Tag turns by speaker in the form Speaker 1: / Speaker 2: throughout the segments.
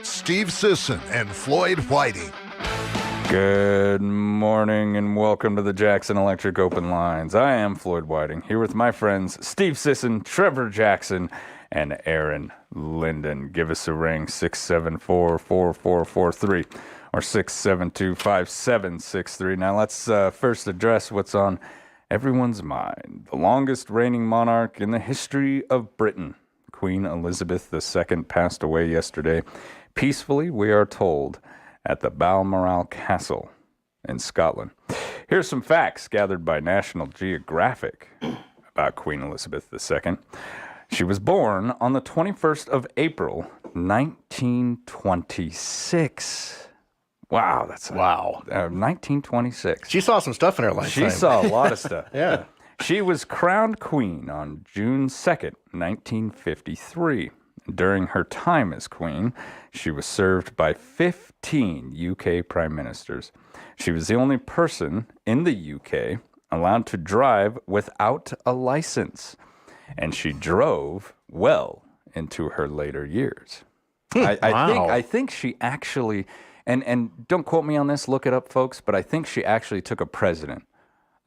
Speaker 1: Steve Sisson and Floyd Whiting.
Speaker 2: Good morning and welcome to the Jackson Electric Open Lines. I am Floyd Whiting, here with my friends Steve Sisson, Trevor Jackson, and Aaron Linden. Give us a ring, 674-4443 or 672-5763. Now let's first address what's on everyone's mind. The longest reigning monarch in the history of Britain, Queen Elizabeth II, passed away yesterday. Peacefully, we are told, at the Balmoral Castle in Scotland. Here's some facts gathered by National Geographic about Queen Elizabeth II. She was born on the 21st of April, 1926. Wow, that's 1926.
Speaker 3: She saw some stuff in her lifetime.
Speaker 2: She saw a lot of stuff.
Speaker 3: Yeah.
Speaker 2: She was crowned queen on June 2nd, 1953. During her time as queen, she was served by 15 UK prime ministers. She was the only person in the UK allowed to drive without a license, and she drove well into her later years. I think she actually, and don't quote me on this, look it up, folks, but I think she actually took a president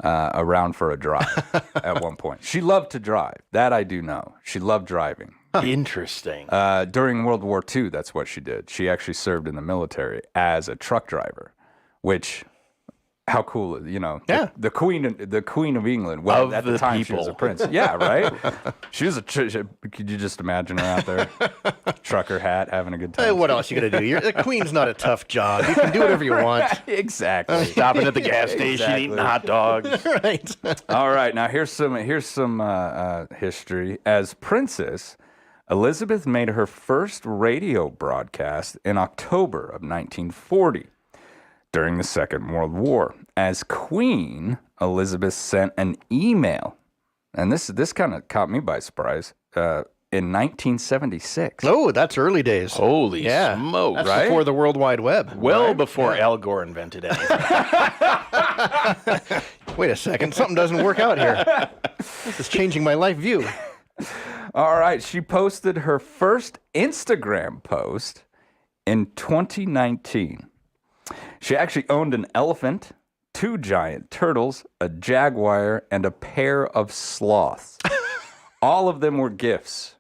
Speaker 2: around for a drive at one point. She loved to drive. That I do know. She loved driving.
Speaker 4: Interesting.
Speaker 2: During World War II, that's what she did. She actually served in the military as a truck driver, which, how cool, you know,
Speaker 3: Yeah.
Speaker 2: the Queen of England. Well,
Speaker 4: Of
Speaker 2: at the
Speaker 4: the
Speaker 2: time, she was a
Speaker 4: people.
Speaker 2: prince. Yeah, right? She was could you just imagine her out there? Trucker hat, having a good
Speaker 3: Hey,
Speaker 2: time.
Speaker 3: what else you gonna do? The queen's not a tough job. You can do whatever you want.
Speaker 2: Exactly.
Speaker 4: Stopping at the gas station,
Speaker 2: Exactly.
Speaker 4: eating hot dogs.
Speaker 3: Right.
Speaker 2: All right, now here's some history. As princess, Elizabeth made her first radio broadcast in October of 1940 during the Second World War. As queen, Elizabeth sent an email, and this kind of caught me by surprise, in 1976.
Speaker 3: Oh, that's early days.
Speaker 4: Holy
Speaker 3: Yeah.
Speaker 4: smokes.
Speaker 3: That's
Speaker 2: right?
Speaker 3: before the World Wide Web.
Speaker 4: Well before Al Gore invented anything.
Speaker 3: Wait a second. Something doesn't work out here. This is changing my life view.
Speaker 2: All right, she posted her first Instagram post in 2019. She actually owned an elephant, 2 giant turtles, a jaguar, and a pair of sloths. All of them were gifts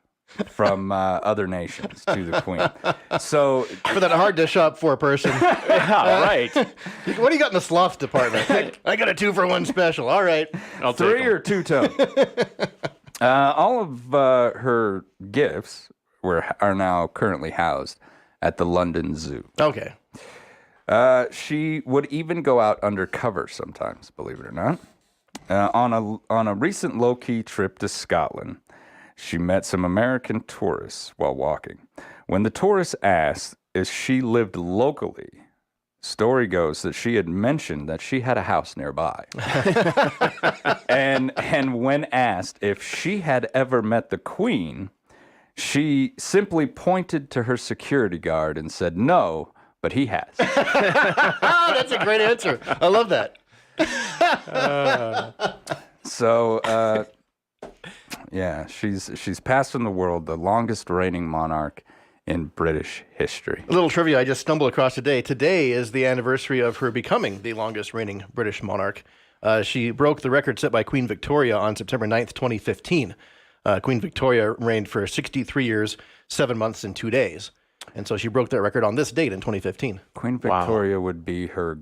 Speaker 2: from other nations to the queen. So,
Speaker 3: For that hard to shop for person.
Speaker 4: Yeah, right.
Speaker 3: What do you got in the sloth department? I got a 2-for-1 special. All right.
Speaker 4: I'll take
Speaker 2: 3
Speaker 4: them.
Speaker 2: or 2-tone. All of her gifts are now currently housed at the London Zoo.
Speaker 3: Okay.
Speaker 2: She would even go out undercover sometimes, believe it or not. On a recent low-key trip to Scotland, she met some American tourists while walking. When the tourists asked if she lived locally, story goes that she had mentioned that she had a house nearby. and when asked if she had ever met the Queen, she simply pointed to her security guard and said no, but he has.
Speaker 3: Oh, that's a great answer. I love that.
Speaker 2: So, yeah, she's passed from the world, the longest reigning monarch in British history.
Speaker 3: A little trivia I just stumbled across today. Today is the anniversary of her becoming the longest reigning British monarch. She broke the record set by Queen Victoria on September 9th, 2015. Queen Victoria reigned for 63 years, 7 months, and 2 days. And so she broke that record on this date in 2015.
Speaker 2: Queen Victoria would be her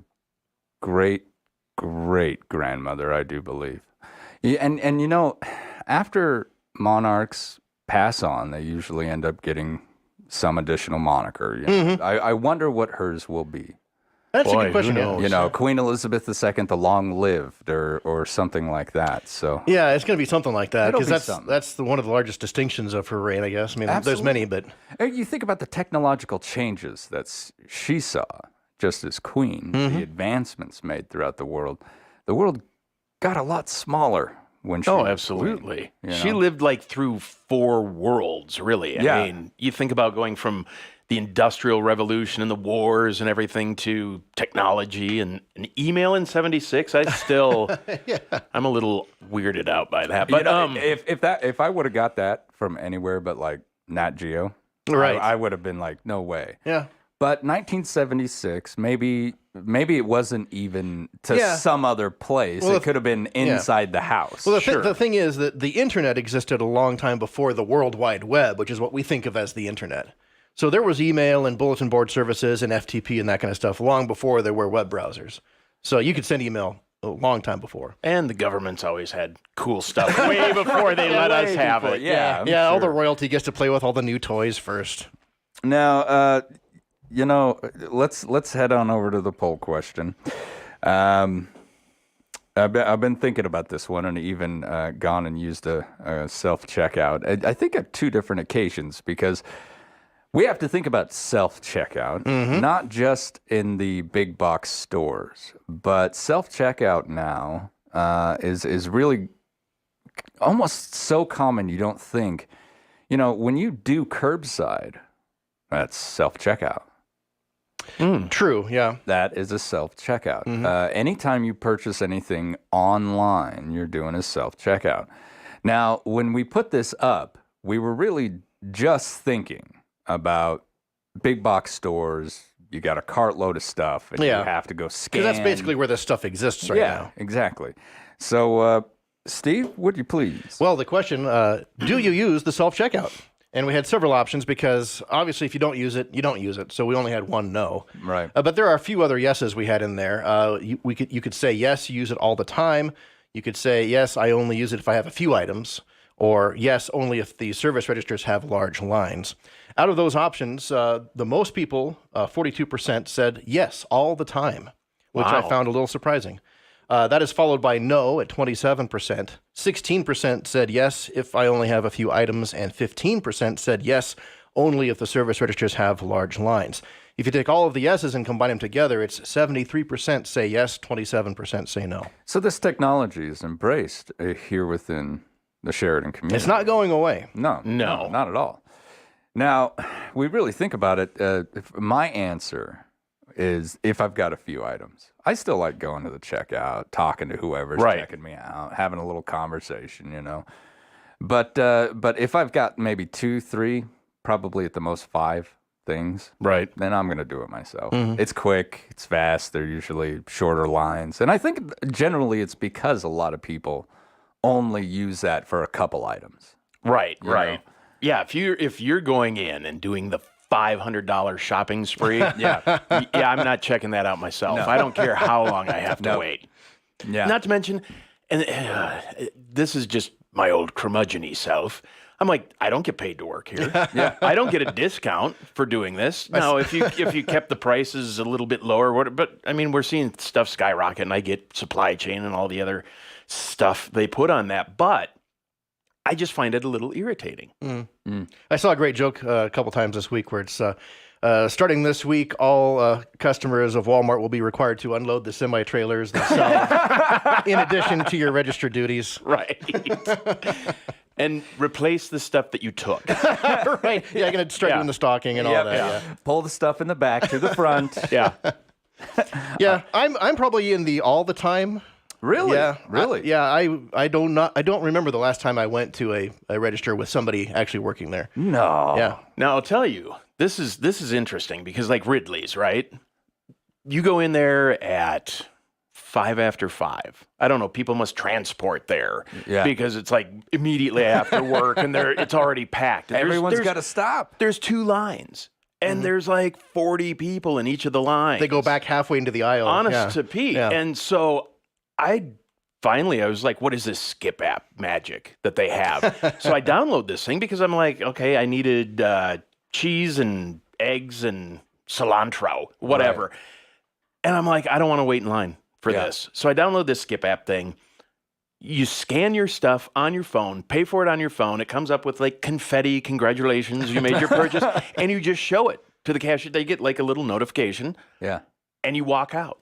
Speaker 2: great-great-grandmother, I do believe. Yeah, and you know, after monarchs pass on, they usually end up getting some additional moniker. You know? I wonder what hers will be.
Speaker 3: That's a
Speaker 4: Boy,
Speaker 3: good question.
Speaker 4: who
Speaker 3: Yeah.
Speaker 4: knows?
Speaker 2: You know, Queen Elizabeth II, the long-lived, or something like that. So
Speaker 3: Yeah, it's going to be something like that
Speaker 2: It'll
Speaker 3: because
Speaker 2: be something.
Speaker 3: that's one of the largest distinctions of her reign, I guess. I mean, there's
Speaker 2: Absolutely.
Speaker 3: many, but
Speaker 2: You think about the technological changes that she saw just as queen, the advancements made throughout the world. The world got a lot smaller when she
Speaker 4: Oh,
Speaker 2: was queen,
Speaker 4: absolutely.
Speaker 2: you
Speaker 4: She
Speaker 2: know?
Speaker 4: lived like through 4 worlds, really.
Speaker 2: Yeah.
Speaker 4: I mean, you think about going from the Industrial Revolution and the wars and everything to technology and an email in 76. I still, I'm a little weirded out by that. But
Speaker 2: You know, if I would have got that from anywhere but like Nat Geo,
Speaker 3: Right.
Speaker 2: I would have been like, no way.
Speaker 3: Yeah.
Speaker 2: But 1976, maybe it wasn't even to some other place.
Speaker 3: Well,
Speaker 2: it could have been inside the house.
Speaker 3: Well, the thing is that the internet existed a long time before the World Wide Web, which is what we think of as the internet. So there was email and bulletin board services and FTP and that kind of stuff long before there were web browsers. So you could send email a long time before.
Speaker 4: And the government's always had cool stuff way before they let us have it.
Speaker 3: Yeah, all the royalty gets to play with all the new toys first.
Speaker 2: Now, let's head on over to the poll question. I've been thinking about this one and even gone and used a self-checkout. I think at two different occasions because we have to think about self-checkout, not just in the big box stores, but self-checkout now is really almost so common you don't think. When you do curbside, that's self-checkout.
Speaker 3: True, yeah.
Speaker 2: That is a self-checkout. Anytime you purchase anything online, you're doing a self-checkout. Now, when we put this up, we were really just thinking about big box stores. You got a cartload of stuff, and you have to go scan.
Speaker 3: Because that's basically where this stuff exists right now.
Speaker 2: Yeah, exactly. So, Steve, would you please?
Speaker 3: Well, the question, do you use the self-checkout? And we had several options because obviously if you don't use it, you don't use it. So we only had one no.
Speaker 2: Right.
Speaker 3: But there are a few other yeses we had in there. You could say yes, you use it all the time. You could say yes, I only use it if I have a few items. Or yes, only if the service registers have large lines. Out of those options, the most people, 42%, said yes all the time, which I found a little surprising. That is followed by no at 27%. 16% said yes if I only have a few items, and 15% said yes only if the service registers have large lines. If you take all of the yeses and combine them together, it's 73% say yes, 27% say no.
Speaker 2: So this technology is embraced here within the Sheridan community.
Speaker 3: It's not going away.
Speaker 2: No, not at all. Now, we really think about it. My answer is if I've got a few items. I still like going to the checkout, talking to whoever's checking me out, having a little conversation, But if I've got maybe 2, 3, probably at the most 5 things, then I'm going to do it myself. It's quick, it's fast, they're usually shorter lines. And I think generally it's because a lot of people only use that for a couple items.
Speaker 4: Right.
Speaker 2: know?
Speaker 4: Yeah, if you're going in and doing the $500 shopping spree, I'm not checking that out myself.
Speaker 2: No.
Speaker 4: I don't care how long I have to wait.
Speaker 2: Yeah.
Speaker 4: Not to mention, and this is just my old curmudgeon-y self. I'm like, I don't get paid to work here. I don't get a discount for doing this. Now, if you kept the prices a little bit lower, but I mean, we're seeing stuff skyrocket, and I get supply chain and all the other stuff they put on that, but I just find it a little irritating.
Speaker 3: I saw a great joke a couple times this week where it's starting this week, all customers of Walmart will be required to unload the semi-trailers themselves in addition to your register duties.
Speaker 4: Right. And replace the stuff that you took.
Speaker 3: Right. Yeah, I'm going to straighten the stocking and all that. Yeah.
Speaker 2: Pull the stuff in the back to the front.
Speaker 3: Yeah, I'm probably in the all the time.
Speaker 2: Really?
Speaker 3: Yeah.
Speaker 2: Really?
Speaker 3: I don't remember the last time I went to a register with somebody actually working there.
Speaker 2: No.
Speaker 3: Yeah.
Speaker 4: Now I'll tell you, this is interesting because like Ridley's, right? You go in there at 5 after 5. I don't know. People must transport there because it's like immediately after work and it's already packed. And
Speaker 2: Everyone's got to stop.
Speaker 4: There's 2 lines. And there's like 40 people in each of the lines.
Speaker 3: They go back halfway into the aisle.
Speaker 4: Honest to Pete.
Speaker 3: Yeah.
Speaker 4: And so I was like, what is this Skip app magic that they have? So I download this thing because I'm like, okay, I needed cheese and eggs and cilantro, whatever. Right. And I'm like, I don't want to wait in line for this. So I download this Skip app thing. You scan your stuff on your phone, pay for it on your phone. It comes up with like confetti, congratulations, you made your purchase. And you just show it to the cashier. They get like a little notification.
Speaker 2: Yeah.
Speaker 4: And you walk out.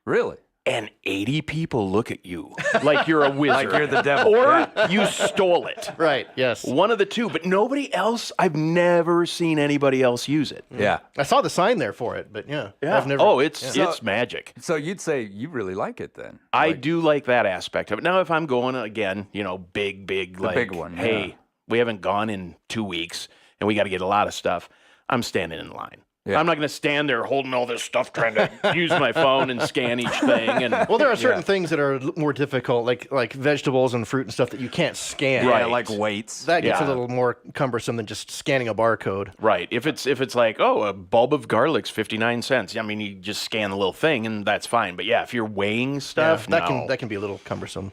Speaker 2: Really?
Speaker 4: And 80 people look at you like you're a wizard.
Speaker 2: Like you're the devil.
Speaker 4: Or you stole it.
Speaker 3: Right, yes.
Speaker 4: One of the two. But nobody else, I've never seen anybody else use it.
Speaker 2: Yeah.
Speaker 3: I saw the sign there for it, but yeah.
Speaker 4: I've never, it's magic.
Speaker 2: So you'd say you really like it then?
Speaker 4: I do like that aspect of it. Now, if I'm going again, big,
Speaker 2: the
Speaker 4: like,
Speaker 2: big one,
Speaker 4: hey, we haven't gone in 2 weeks, and we got to get a lot of stuff, I'm standing in line.
Speaker 2: Yeah.
Speaker 4: I'm not going to stand there holding all this stuff, trying to use my phone and scan each thing. And
Speaker 3: Well, there are certain things that are more difficult, like vegetables and fruit and stuff that you can't scan.
Speaker 2: Yeah, like weights.
Speaker 3: That gets a
Speaker 4: Yeah.
Speaker 3: little more cumbersome than just scanning a barcode.
Speaker 4: right, if it's like, oh, a bulb of garlic's 59 cents. I mean, you just scan the little thing, and that's fine. But yeah, if you're weighing stuff,
Speaker 3: that can be a little cumbersome.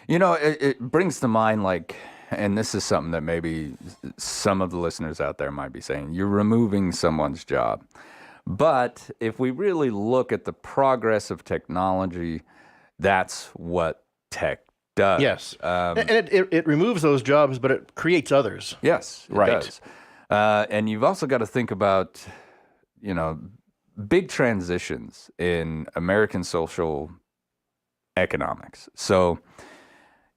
Speaker 2: You know, it brings to mind, like, and this is something that maybe some of the listeners out there might be saying, you're removing someone's job. But if we really look at the progress of technology, that's what tech does.
Speaker 3: Yes, and it removes those jobs, but it creates others.
Speaker 2: Yes, it
Speaker 4: Right.
Speaker 2: does. And you've also got to think about, you know, big transitions in American social economics. So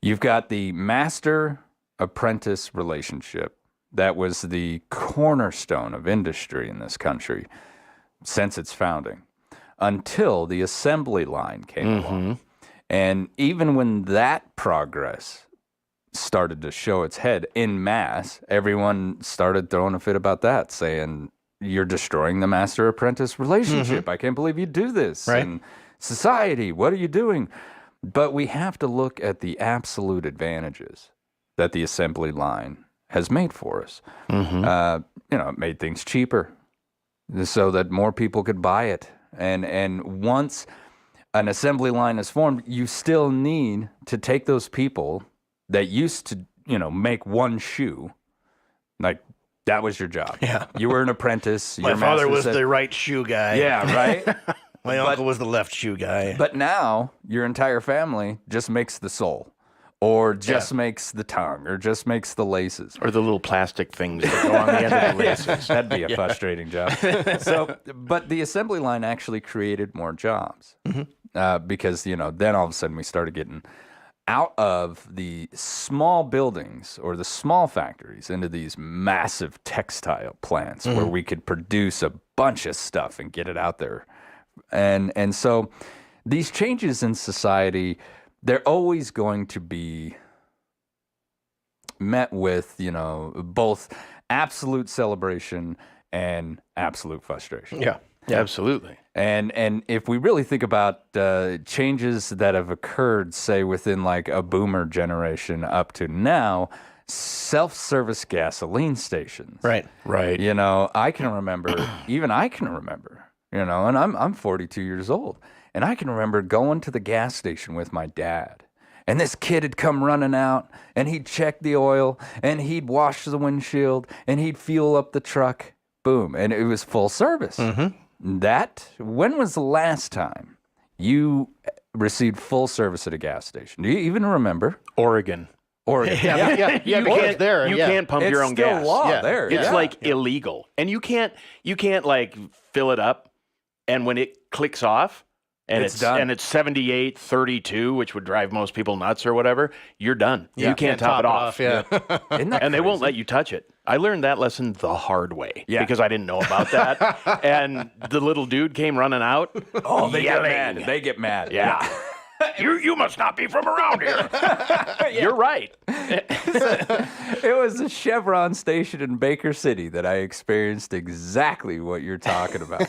Speaker 2: you've got the master-apprentice relationship that was the cornerstone of industry in this country since its founding, until the assembly line came along. And even when that progress started to show its head en masse, everyone started throwing a fit about that, saying, you're destroying the master-apprentice relationship. I can't believe you do this.
Speaker 3: Right.
Speaker 2: And society, what are you doing? But we have to look at the absolute advantages that the assembly line has made for us. You know, it made things cheaper so that more people could buy it. And once an assembly line is formed, you still need to take those people that used to, you know, make one shoe, like that was your job.
Speaker 3: Yeah.
Speaker 2: You were an apprentice.
Speaker 3: My
Speaker 2: your
Speaker 3: father
Speaker 2: master
Speaker 3: was
Speaker 2: said-
Speaker 3: the right shoe guy.
Speaker 2: Yeah, right?
Speaker 3: My uncle was the left shoe guy.
Speaker 2: But now your entire family just makes the sole, or just makes the tongue, or just makes the laces.
Speaker 4: or the little plastic things that go on the end of the laces.
Speaker 2: That'd be a frustrating job. So, but the assembly line actually created more jobs because, you know, then all of a sudden we started getting out of the small buildings or the small factories into these massive textile plants where we could produce a bunch of stuff and get it out there. And so these changes in society, they're always going to be met with, you know, both absolute celebration and absolute frustration.
Speaker 3: Yeah.
Speaker 4: Absolutely.
Speaker 2: And if we really think about changes that have occurred, say, within like a boomer generation up to now, self-service gasoline stations.
Speaker 3: Right.
Speaker 4: Right.
Speaker 2: You know, I can remember, even I can remember, you know, and I'm 42 years old, and I can remember going to the gas station with my dad. And this kid had come running out, and he'd check the oil, and he'd wash the windshield, and he'd fuel up the truck. Boom. And it was full service. When was the last time you received full service at a gas station? Do you even remember?
Speaker 4: Oregon.
Speaker 2: Oregon.
Speaker 3: Yeah.
Speaker 4: You
Speaker 3: because
Speaker 4: can't,
Speaker 3: there.
Speaker 4: you
Speaker 3: yeah.
Speaker 4: can't pump
Speaker 2: It's
Speaker 4: your own
Speaker 2: still
Speaker 4: gas.
Speaker 2: law
Speaker 3: Yeah.
Speaker 2: there.
Speaker 4: It's
Speaker 2: yeah.
Speaker 4: like illegal. And you can't like fill it up, and when it clicks off and
Speaker 2: It's done.
Speaker 4: and it's 78-32, which would drive most people nuts or whatever, you're done.
Speaker 3: Yeah,
Speaker 4: You can't top it off.
Speaker 3: Yeah.
Speaker 2: Isn't that
Speaker 4: And they won't
Speaker 2: crazy?
Speaker 4: let you touch it. I learned that lesson the hard way
Speaker 2: Yeah.
Speaker 4: because I didn't know about that. And the little dude came running out.
Speaker 2: Oh, they
Speaker 4: yelling.
Speaker 2: get mad. They get mad.
Speaker 4: Yeah. you must not be from around here. You're right.
Speaker 2: It was a Chevron station in Baker City that I experienced exactly what you're talking about.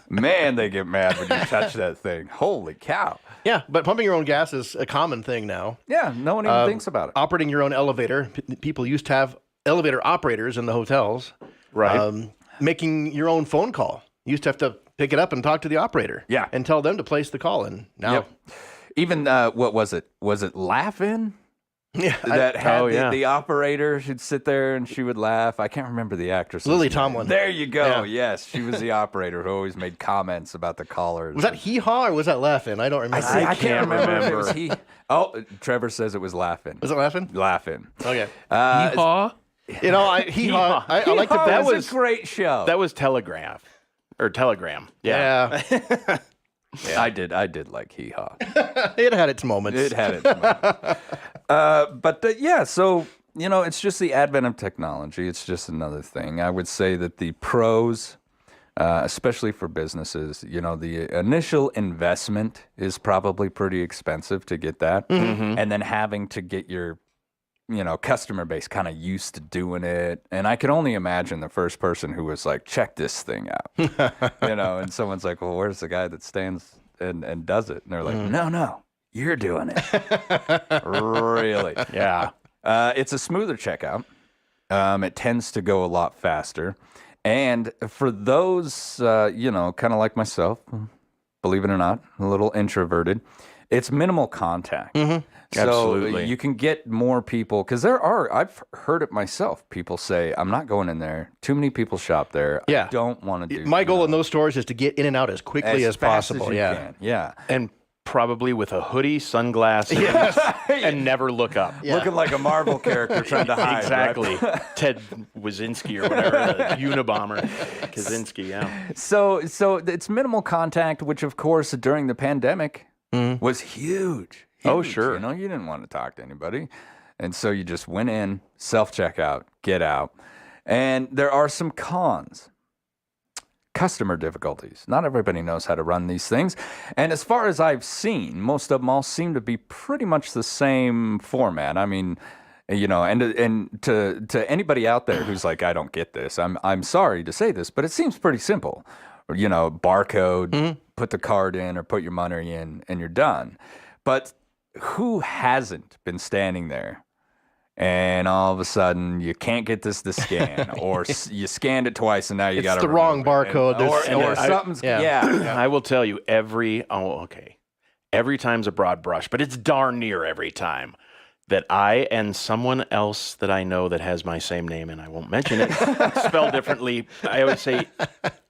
Speaker 2: Man, they get mad when you touch that thing. Holy cow.
Speaker 3: Yeah, but pumping your own gas is a common thing now.
Speaker 2: Yeah, no one even thinks about it.
Speaker 3: Operating your own elevator. People used to have elevator operators in the hotels.
Speaker 4: Right.
Speaker 3: Making your own phone call. You used to have to pick it up and talk to the operator.
Speaker 2: Yeah.
Speaker 3: And tell them to place the call in. Now,
Speaker 2: Yep. Even, what was it? Was it Laugh-In?
Speaker 3: yeah,
Speaker 2: That had
Speaker 4: Oh, yeah.
Speaker 2: the operator who'd sit there and she would laugh. I can't remember the actress.
Speaker 3: Lily Tomlin.
Speaker 2: There you go.
Speaker 3: Yeah.
Speaker 2: Yes, she was the operator who always made comments about the callers.
Speaker 3: was that Hee Haw or was that Laugh-In? I don't remember.
Speaker 2: I can't
Speaker 4: can't
Speaker 2: remember. If it was
Speaker 4: remember.
Speaker 2: Oh, Trevor says it was Laugh-In.
Speaker 3: Was it Laugh-In?
Speaker 2: Laugh-In.
Speaker 3: Okay.
Speaker 2: Uh,
Speaker 3: You know, Hee Haw. I like to.
Speaker 2: that
Speaker 4: was-
Speaker 2: was a great show.
Speaker 4: That was Telegram. Or Telegram.
Speaker 3: Yeah.
Speaker 2: I did like Hee Haw.
Speaker 3: It had its moments.
Speaker 2: It had its moments. Yeah, so, you know, it's just the advent of technology. It's just another thing. I would say that the pros, especially for businesses, you know, the initial investment is probably pretty expensive to get that. And then having to get your customer base kind of used to doing it. And I could only imagine the first person who was like, check this thing out, and someone's like, well, where's the guy that stands and does it? And they're like, no, you're doing it. Really?
Speaker 4: Yeah.
Speaker 2: It's a smoother checkout. It tends to go a lot faster. And for those, kind of like myself, believe it or not, a little introverted, it's minimal contact. So
Speaker 4: Absolutely.
Speaker 2: you can get more people, because I've heard it myself. People say, I'm not going in there. Too many people shop there.
Speaker 3: Yeah.
Speaker 2: I don't want to do
Speaker 3: My goal in those stores is to get in and out as quickly as
Speaker 2: fast
Speaker 3: possible.
Speaker 2: you
Speaker 3: Yeah.
Speaker 2: can. Yeah.
Speaker 4: And probably with a hoodie, sunglasses, and never look up.
Speaker 3: Yeah.
Speaker 2: Looking like a Marvel character trying to hide.
Speaker 4: Exactly.
Speaker 2: Right?
Speaker 4: Ted Wazinski or whatever, the Unabomber. Kaczynski, yeah.
Speaker 2: So it's minimal contact, which, of course, during the pandemic was huge.
Speaker 4: Oh,
Speaker 2: Huge.
Speaker 4: sure.
Speaker 2: You didn't want to talk to anybody. And so you just went in, self-checkout, get out. And there are some cons. Customer difficulties. Not everybody knows how to run these things. And as far as I've seen, most of them all seem to be pretty much the same format. I mean, and to anybody out there who's like, I don't get this, I'm sorry to say this, but it seems pretty simple. Barcode, put the card in or put your money in, and you're done. But who hasn't been standing there and all of a sudden you can't get this to scan, or you scanned it twice and now you got
Speaker 3: It's the wrong barcode.
Speaker 2: or something's
Speaker 4: I will tell you every time's a broad brush, but it's darn near every time that I and someone else that I know that has my same name, and I won't mention it, spelled differently, I always say,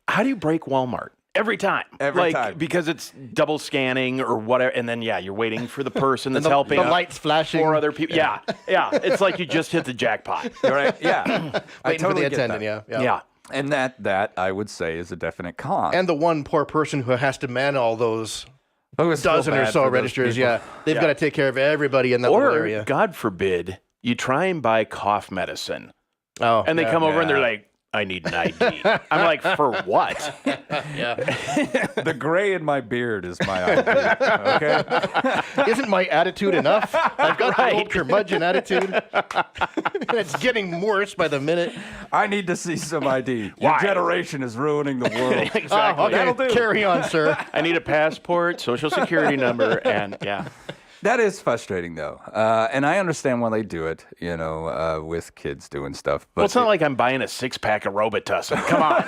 Speaker 4: how do you break Walmart? Every time.
Speaker 2: Every time.
Speaker 4: Because it's double scanning or whatever. And then, you're waiting for the person that's helping.
Speaker 3: The lights flashing.
Speaker 4: Four other people. Yeah. It's like you just hit the jackpot.
Speaker 2: Right? Yeah.
Speaker 3: Waiting for the attendant,
Speaker 2: yeah. And that I would say is a definite con.
Speaker 3: And the one poor person who has to man all those
Speaker 2: it's so
Speaker 3: dozen or
Speaker 2: bad
Speaker 3: so
Speaker 2: for those
Speaker 3: registers.
Speaker 2: people.
Speaker 3: Yeah. They've got to take care of everybody in that little
Speaker 4: Or,
Speaker 3: area.
Speaker 4: God forbid, you try and buy cough medicine.
Speaker 3: Oh,
Speaker 4: And they come over and they're
Speaker 2: Yeah.
Speaker 4: like, I need an ID. I'm like, for what?
Speaker 2: The gray in my beard is my idea. Okay.
Speaker 3: Isn't my attitude enough? I've got the old curmudgeon attitude. It's getting worse by the minute.
Speaker 2: I need to see some ID. Your
Speaker 4: Why?
Speaker 2: generation is ruining the world.
Speaker 4: Exactly.
Speaker 3: Oh, okay.
Speaker 2: That'll do.
Speaker 3: Carry on, sir.
Speaker 4: I need a passport, social security number, and
Speaker 2: That is frustrating, though, and I understand why they do it. With kids doing stuff. But
Speaker 4: Well, it's not like I'm buying a 6-pack of Robitussin. Come on.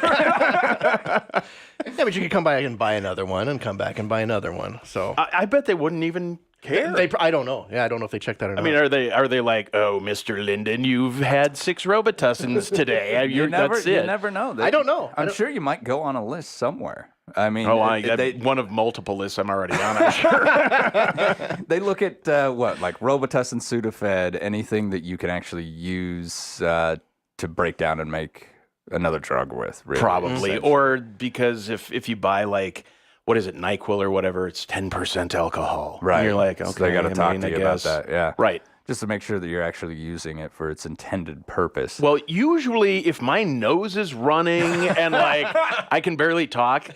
Speaker 3: Yeah, but you could come back and buy another one and come back and buy another one. So
Speaker 4: I bet they wouldn't even care.
Speaker 3: I don't know. Yeah, I don't know if they checked that or not.
Speaker 4: I mean, are they like, oh, Mr. Linden, you've had 6 Robitusins today. That's
Speaker 2: you
Speaker 4: it.
Speaker 2: never know.
Speaker 3: I don't know.
Speaker 2: I'm sure you might go on a list somewhere. I mean,
Speaker 4: one of multiple lists I'm already on, I'm sure.
Speaker 2: they look at like Robitussin, Sudafed, anything that you can actually use to break down and make another drug with. Really,
Speaker 4: Probably.
Speaker 2: essentially.
Speaker 4: Or because if you buy like, what is it, NyQuil or whatever, it's 10% alcohol.
Speaker 2: Right.
Speaker 4: And you're like, okay.
Speaker 2: So they got to talk to
Speaker 4: I
Speaker 2: you about
Speaker 4: guess.
Speaker 2: that. Yeah.
Speaker 4: Right.
Speaker 2: Just to make sure that you're actually using it for its intended purpose.
Speaker 4: Well, usually if my nose is running and like I can barely talk,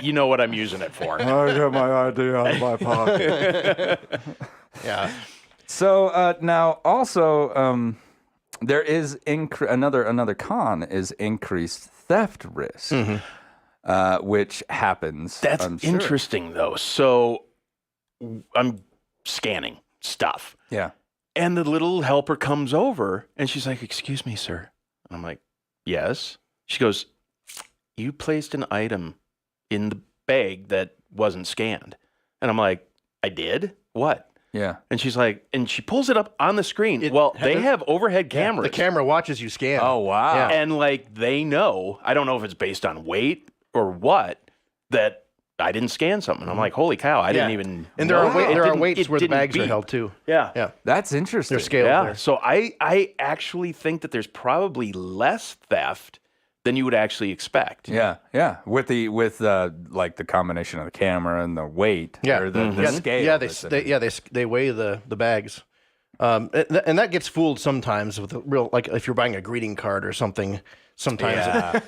Speaker 4: you know what I'm using it for.
Speaker 2: I got my ID out of my pocket.
Speaker 3: yeah.
Speaker 2: So now also there is another con is increased theft risk, which happens.
Speaker 4: That's
Speaker 2: I'm sure.
Speaker 4: interesting though. So I'm scanning stuff.
Speaker 2: Yeah.
Speaker 4: And the little helper comes over and she's like, "Excuse me, sir." And I'm like, "Yes." She goes, "You placed an item in the bag that wasn't scanned." And I'm like, "I did? What?"
Speaker 2: Yeah.
Speaker 4: And she's like, and she pulls it up on the screen. They have overhead cameras.
Speaker 3: The camera watches you scan.
Speaker 2: Oh wow.
Speaker 3: Yeah.
Speaker 4: And like they know, I don't know if it's based on weight or what, that I didn't scan something. I'm like, holy cow, I didn't even.
Speaker 3: And there are
Speaker 4: It didn't-
Speaker 3: weights
Speaker 4: it
Speaker 3: where the
Speaker 4: didn't
Speaker 3: bags are
Speaker 4: beep.
Speaker 3: held too.
Speaker 4: Yeah.
Speaker 3: Yeah.
Speaker 2: That's interesting.
Speaker 3: They're scaled
Speaker 4: Yeah.
Speaker 3: there.
Speaker 4: So I actually think that there's probably less theft than you would actually expect.
Speaker 2: Yeah, yeah. With like the combination of the camera and the weight,
Speaker 3: Yeah.
Speaker 2: or the
Speaker 3: Yeah,
Speaker 2: scale.
Speaker 3: yeah, they weigh the bags. And that gets fooled sometimes with a real, like if you're buying a greeting card or something. Sometimes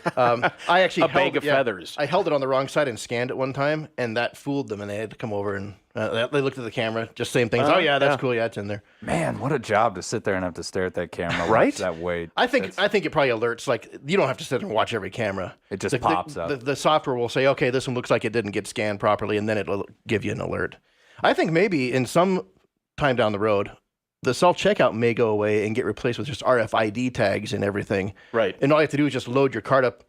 Speaker 3: I actually
Speaker 4: bag of feathers.
Speaker 3: I held it on the wrong side and scanned it one time, and that fooled them, and they had to come over and they looked at the camera, just same things. Oh yeah, that's cool. Yeah, it's in there.
Speaker 2: Man, what a job to sit there and have to stare at that camera,
Speaker 4: right?
Speaker 2: Watch that weight.
Speaker 3: I think it probably alerts. Like you don't have to sit and watch every camera.
Speaker 2: It just pops up.
Speaker 3: The software will say, okay, this one looks like it didn't get scanned properly, and then it'll give you an alert. I think maybe in some time down the road, the self-checkout may go away and get replaced with just RFID tags and everything.
Speaker 4: Right.
Speaker 3: And all you have to do is just load your card up,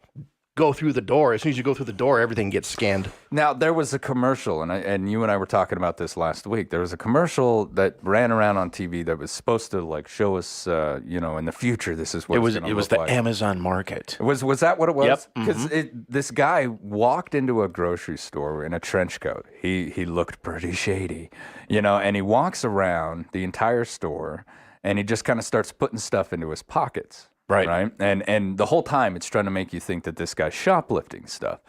Speaker 3: go through the door. As soon as you go through the door, everything gets scanned.
Speaker 2: Now, there was a commercial, and you and I were talking about this last week. There was a commercial that ran around on TV that was supposed to like show us, in the future, this is what
Speaker 4: it was the Amazon Market.
Speaker 2: Was that what it was?
Speaker 4: Yep.
Speaker 2: Because this guy walked into a grocery store in a trench coat. He looked pretty shady, and he walks around the entire store, and he just kind of starts putting stuff into his pockets. Right. And the whole time it's trying to make you think that this guy's shoplifting stuff.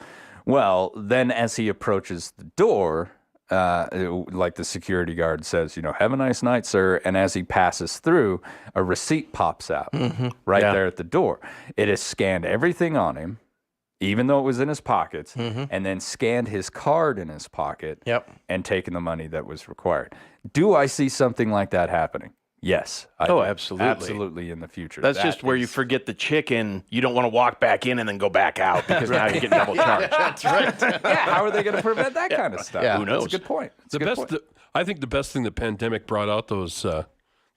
Speaker 2: Well, then as he approaches the door, like the security guard says, have a nice night, sir. And as he passes through, a receipt pops out there at the door. It has scanned everything on him, even though it was in his pockets, and then scanned his card in his pocket and taken the money that was required. Do I see something like that happening? Yes.
Speaker 4: Absolutely.
Speaker 2: Absolutely in the future.
Speaker 4: That's just where you forget the chicken. You don't want to walk back in and then go back out because now you're getting double charged.
Speaker 3: That's right.
Speaker 2: How are they going to prevent that kind of stuff?
Speaker 3: Yeah.
Speaker 4: Who knows?
Speaker 2: That's a good point.
Speaker 5: I think the best thing the pandemic brought out was the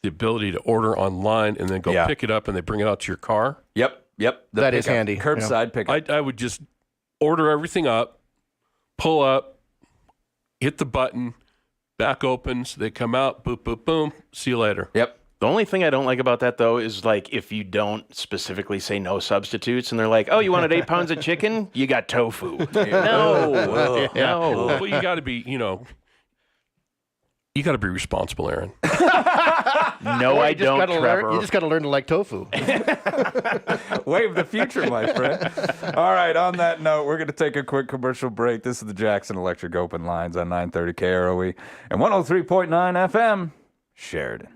Speaker 5: ability to order online and then go pick it up and they bring it out to your car.
Speaker 2: Yep.
Speaker 3: That is handy.
Speaker 2: Curbside pickup.
Speaker 5: I would just order everything up, pull up, hit the button, back opens, they come out, boop, boop, boom, see you later.
Speaker 2: Yep.
Speaker 4: The only thing I don't like about that, though, is like if you don't specifically say no substitutes and they're like, oh, you wanted 8 pounds of chicken? You got tofu. No. No.
Speaker 5: Well, you got to be, you got to be responsible, Aaron.
Speaker 4: No, I don't, Trevor.
Speaker 3: You just got to learn to like tofu.
Speaker 2: Wave the future, my friend. All right, on that note, we're going to take a quick commercial break. This is the Jackson Electric Open Lines on 930 KROE and 103.9 FM, Sheridan.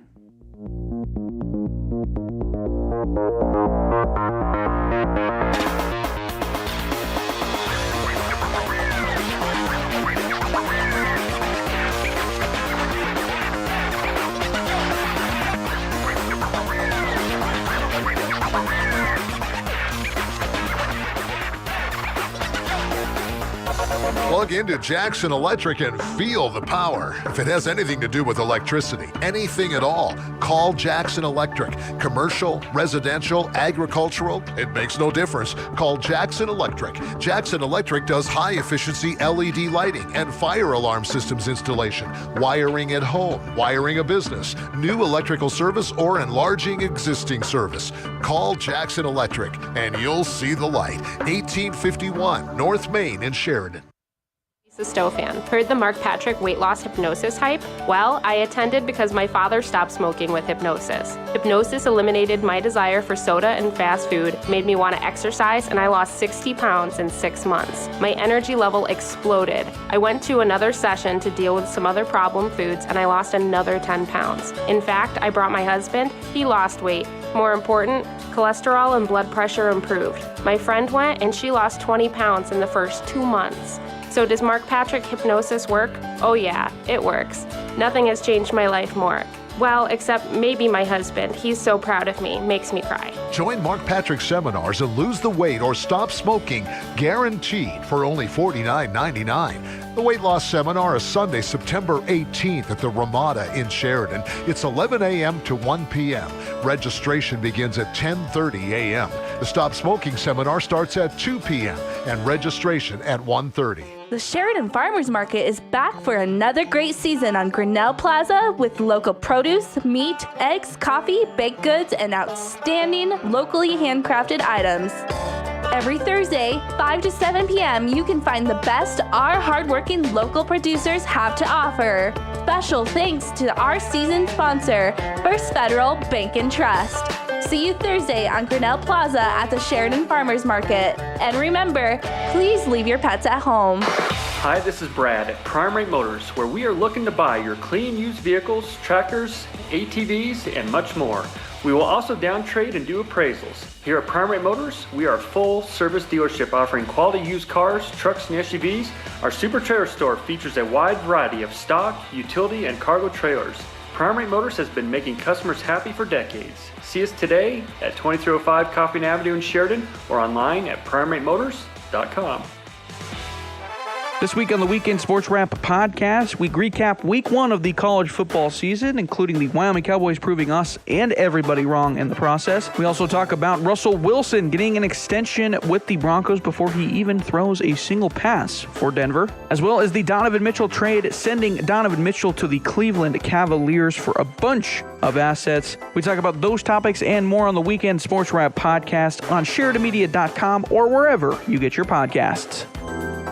Speaker 1: Plug into Jackson Electric and feel the power. If it has anything to do with electricity, anything at all, call Jackson Electric. Commercial, residential, agricultural, it makes no difference. Call Jackson Electric. Jackson Electric does high-efficiency LED lighting and fire alarm systems installation, wiring at home, wiring a business, new electrical service, or enlarging existing service. Call Jackson Electric and you'll see the light. 1851 North Main in Sheridan.
Speaker 6: The Stowe fan. Heard the Mark Patrick weight loss hypnosis hype? Well, I attended because my father stopped smoking with hypnosis. Hypnosis eliminated my desire for soda and fast food, made me want to exercise, and I lost 60 pounds in 6 months. My energy level exploded. I went to another session to deal with some other problem foods, and I lost another 10 pounds. In fact, I brought my husband. He lost weight. More important, cholesterol and blood pressure improved. My friend went, and she lost 20 pounds in the first 2 months. So does Mark Patrick hypnosis work? Oh yeah, it works. Nothing has changed my life more. Well, except maybe my husband. He's so proud of me, makes me cry.
Speaker 1: Join Mark Patrick seminars and lose the weight or stop smoking, guaranteed, for only $49.99. The weight loss seminar is Sunday, September 18th at the Ramada in Sheridan. It's 11 a.m. to 1 p.m. Registration begins at 10:30 a.m. The Stop Smoking seminar starts at 2 p.m. and registration at 1:30.
Speaker 7: The Sheridan Farmers Market is back for another great season on Grinnell Plaza with local produce, meat, eggs, coffee, baked goods, and outstanding locally handcrafted items. Every Thursday, 5 to 7 p.m., you can find the best our hardworking local producers have to offer. Special thanks to our season sponsor, First Federal Bank and Trust. See you Thursday on Grinnell Plaza at the Sheridan Farmers Market. And remember, please leave your pets at home.
Speaker 8: Hi, this is Brad at Prime Rate Motors, where we are looking to buy your clean used vehicles, tractors, ATVs, and much more. We will also down trade and do appraisals. Here at Prime Rate Motors, we are a full service dealership offering quality used cars, trucks, and SUVs. Our Super Trailer store features a wide variety of stock, utility, and cargo trailers. Prime Rate Motors has been making customers happy for decades. See us today at 2305 Coffin Avenue in Sheridan or online at PrimeRateMotors.com.
Speaker 9: This week on the Weekend Sports Wrap podcast, we recap week 1 of the college football season, including the Wyoming Cowboys proving us and everybody wrong in the process. We also talk about Russell Wilson getting an extension with the Broncos before he even throws a single pass for Denver, as well as the Donovan Mitchell trade, sending Donovan Mitchell to the Cleveland Cavaliers for a bunch of assets. We talk about those topics and more on the Weekend Sports Wrap podcast on SheridanMedia.com or wherever you get your podcasts.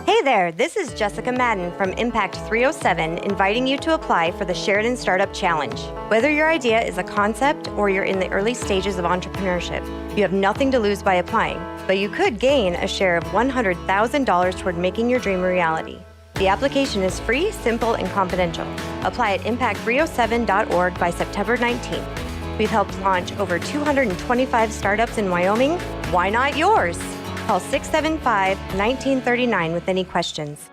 Speaker 10: Hey there, this is Jessica Madden from Impact 307 inviting you to apply for the Sheridan Startup Challenge. Whether your idea is a concept or you're in the early stages of entrepreneurship, you have nothing to lose by applying, but you could gain a share of $100,000 toward making your dream a reality. The application is free, simple, and confidential. Apply at impact307.org by September 19th. We've helped launch over 225 startups in Wyoming. Why not yours? Call 675-1939 with any questions.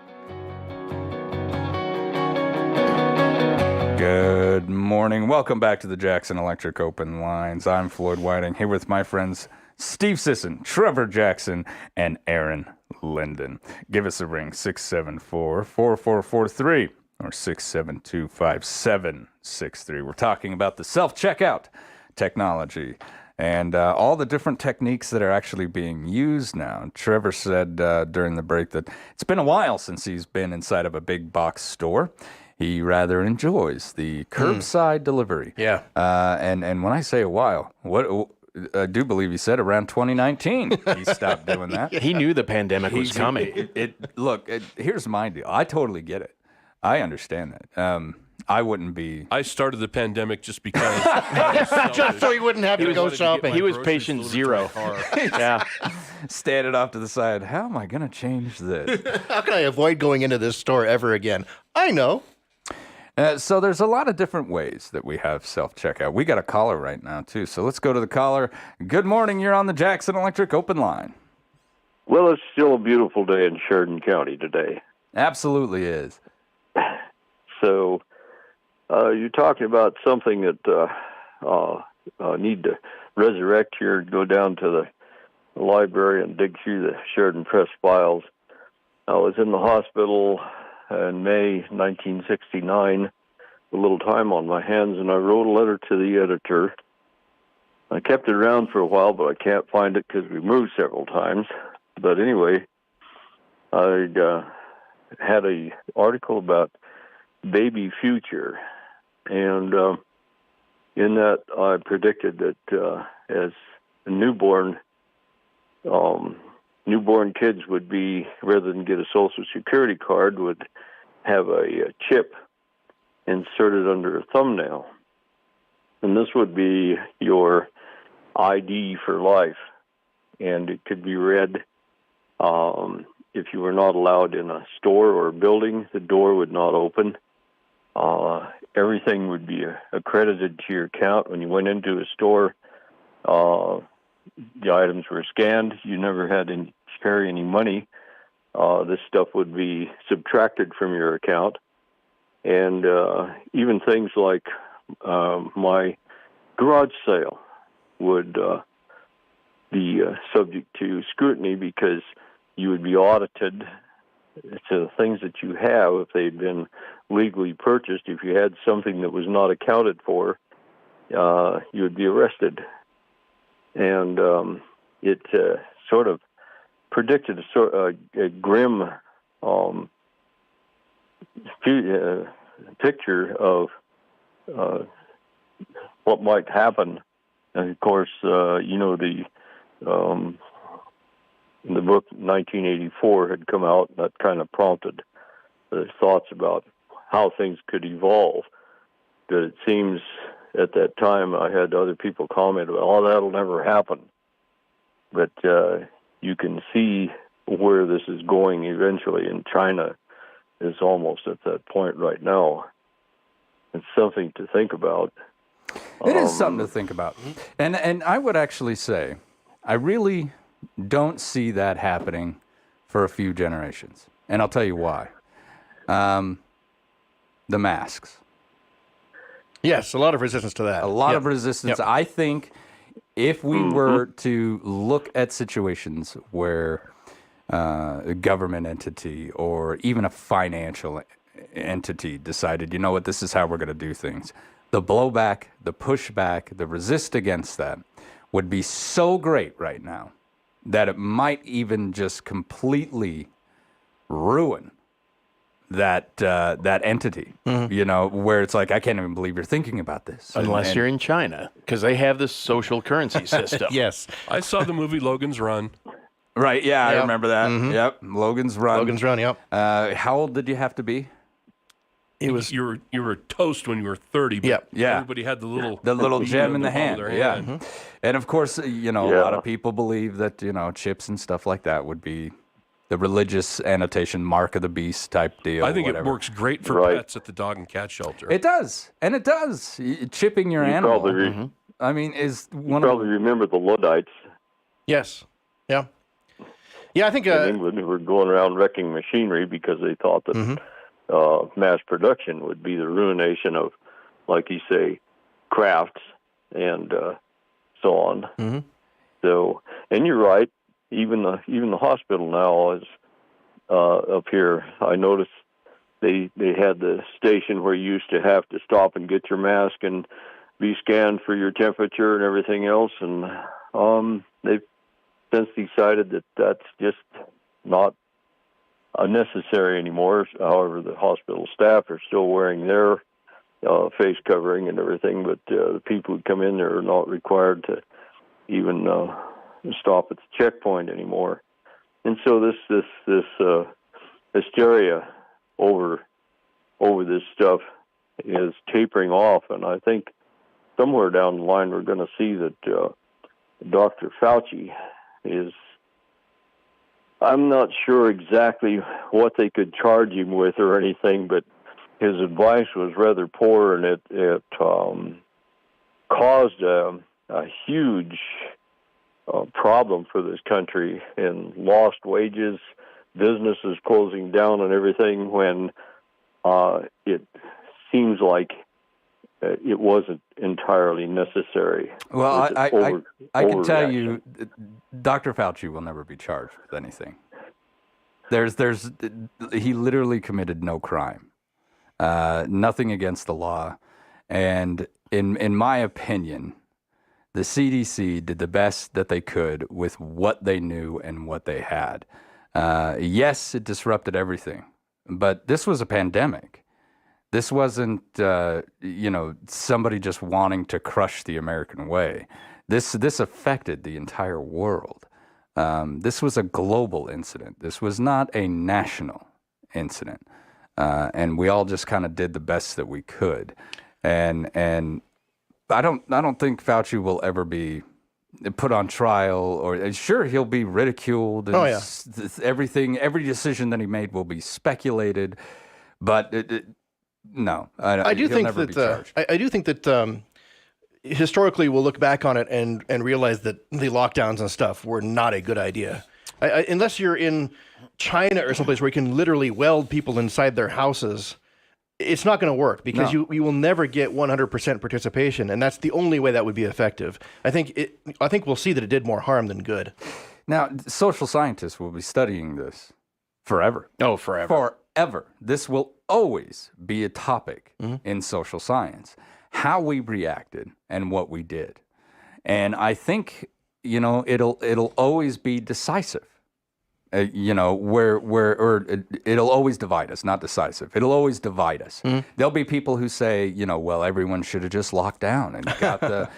Speaker 2: Good morning. Welcome back to the Jackson Electric Open Lines. I'm Floyd Whiting, here with my friends Steve Sisson, Trevor Jackson, and Aaron Linden. Give us a ring, 674-4443 or 672-5763. We're talking about the self-checkout technology and all the different techniques that are actually being used now. Trevor said during the break that it's been a while since he's been inside of a big box store. He rather enjoys the curbside delivery.
Speaker 3: Yeah.
Speaker 2: And when I say a while, I do believe he said around 2019 he stopped doing that.
Speaker 4: He knew the pandemic was coming.
Speaker 2: Look, here's my deal. I totally get it. I understand that. I wouldn't be.
Speaker 5: I started the pandemic just because.
Speaker 3: Just so he wouldn't have to go shopping.
Speaker 4: He was patient zero. Yeah.
Speaker 2: Standing off to the side. How am I going to change this?
Speaker 3: How can I avoid going into this store ever again? I know.
Speaker 2: So there's a lot of different ways that we have self-checkout. We got a caller right now, too. So let's go to the caller. Good morning. You're on the Jackson Electric Open Line.
Speaker 11: Well, it's still a beautiful day in Sheridan County today.
Speaker 2: Absolutely is.
Speaker 11: So you're talking about something that need to resurrect here, go down to the library and dig through the Sheridan Press files. I was in the hospital in May 1969, a little time on my hands, and I wrote a letter to the editor. I kept it around for a while, but I can't find it because we moved several times. But anyway, I had an article about baby future, and in that I predicted that as a newborn kids would be, rather than get a Social Security card, would have a chip inserted under a thumbnail. And this would be your ID for life. And it could be read if you were not allowed in a store or a building, the door would not open. Everything would be accredited to your account. When you went into a store, the items were scanned. You never had to carry any money. This stuff would be subtracted from your account. And even things like my garage sale would be subject to scrutiny because you would be audited to the things that you have if they'd been legally purchased. If you had something that was not accounted for, you would be arrested. And it sort of predicted a grim picture of what might happen. And of course, the book 1984 had come out, and that kind of prompted the thoughts about how things could evolve. But it seems at that time I had other people comment about, oh, that'll never happen. But you can see where this is going eventually. In China, is almost at that point right now. It's something to think about.
Speaker 2: It is something to think about. And I would actually say, I really don't see that happening for a few generations. And I'll tell you why. The masks.
Speaker 3: Yes, a lot of resistance to that.
Speaker 2: A lot of resistance.
Speaker 3: Yep.
Speaker 2: I think if we were to look at situations where a government entity or even a financial entity decided, you know what, this is how we're going to do things, the blowback, the pushback, the resist against that would be so great right now that it might even just completely ruin that entity, you know, where it's like, I can't even believe you're thinking about this.
Speaker 4: Unless you're in China, because they have this social currency system.
Speaker 3: Yes.
Speaker 5: I saw the movie Logan's Run.
Speaker 2: Right, yeah, I
Speaker 3: Yep.
Speaker 2: remember that. Yep, Logan's Run.
Speaker 3: Logan's Run, yep.
Speaker 2: How old did you have to be?
Speaker 3: It was
Speaker 5: You were toast when you were 30. But
Speaker 3: Yep.
Speaker 2: Yeah.
Speaker 5: Everybody had the little
Speaker 2: gem in the
Speaker 5: palm of
Speaker 2: hand.
Speaker 5: their
Speaker 2: Yeah.
Speaker 5: hand.
Speaker 2: And of course, you know, a
Speaker 11: Yeah.
Speaker 2: lot of people believe that, you know, chips and stuff like that would be the religious annotation, mark of the beast type deal.
Speaker 5: I think
Speaker 2: whatever.
Speaker 5: it works great for
Speaker 11: Right.
Speaker 5: pets at the dog and cat shelter.
Speaker 2: It does. And it does. Chipping your
Speaker 11: You
Speaker 2: animal,
Speaker 11: probably,
Speaker 2: I mean, is
Speaker 11: you
Speaker 2: one
Speaker 11: probably
Speaker 2: of
Speaker 11: remember the Luddites
Speaker 3: yes. Yeah. Yeah, I think
Speaker 11: in England who were going around wrecking machinery because they thought that mass production would be the ruination of, like you say, crafts and so on. So, and you're right. Even the hospital now is up here. I noticed they had the station where you used to have to stop and get your mask and be scanned for your temperature and everything else, and they've since decided that that's just not unnecessary anymore. However, the hospital staff are still wearing their face covering and everything, but the people who come in there are not required to even stop at the checkpoint anymore. And so this hysteria over this stuff is tapering off, and I think somewhere down the line we're going to see that Dr. Fauci is, I'm not sure exactly what they could charge him with or anything, but his advice was rather poor, and it caused a huge problem for this country in lost wages, businesses closing down and everything, when it seems like it wasn't entirely necessary.
Speaker 2: Well, I can tell
Speaker 11: overreaction.
Speaker 2: you, Dr. Fauci will never be charged with anything. He literally committed no crime, nothing against the law, and in my opinion, the CDC did the best that they could with what they knew and what they had. Yes, it disrupted everything, but this was a pandemic. This wasn't, somebody just wanting to crush the American way. This affected the entire world. This was a global incident. This was not a national incident, and we all just kind of did the best that we could. And I don't think Fauci will ever be put on trial, or sure, he'll be ridiculed. And every decision that he made will be speculated, but no,
Speaker 3: I do think that I do think that historically we'll look back on it and realize that the lockdowns and stuff were not a good idea. Unless you're in China or someplace where you can literally weld people inside their houses, it's not going to work because you will never get 100% participation, and that's the only way that would be effective. I think we'll see that it did more harm than good.
Speaker 2: Now, social scientists will be studying this forever.
Speaker 4: Oh, forever.
Speaker 2: Forever. This will always be a topic in social science, how we reacted and what we did. And I think, it'll always be decisive. It'll always divide us, not decisive. It'll always divide us. There'll be people who say, well, everyone should have just locked down and got the